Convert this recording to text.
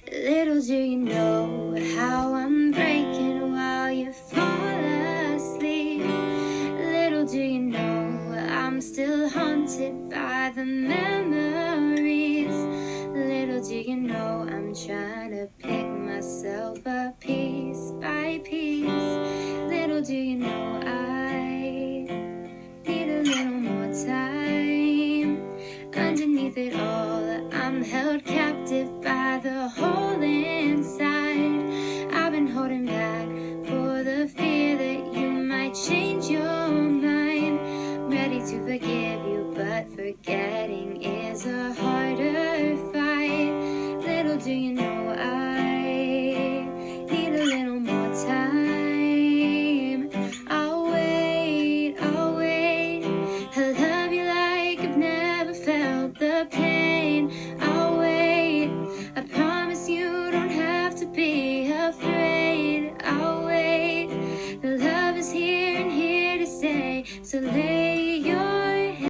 Little do you know how I'm breaking while you fall asleep. Little do you know I'm still haunted by the memories. Little do you know I'm trying to pick myself up piece by piece. Little do you know I need a little more time. Underneath it all, I'm held captive by the hole inside. I've been holding back for the fear that you might change your mind. Ready to forgive you, but forgetting is a harder fight. Little do you know I need a little more time. I'll wait, I'll wait. I love you like I've never felt the pain. I'll wait, I promise you don't have to be afraid. I'll wait, the love is here and here to stay. So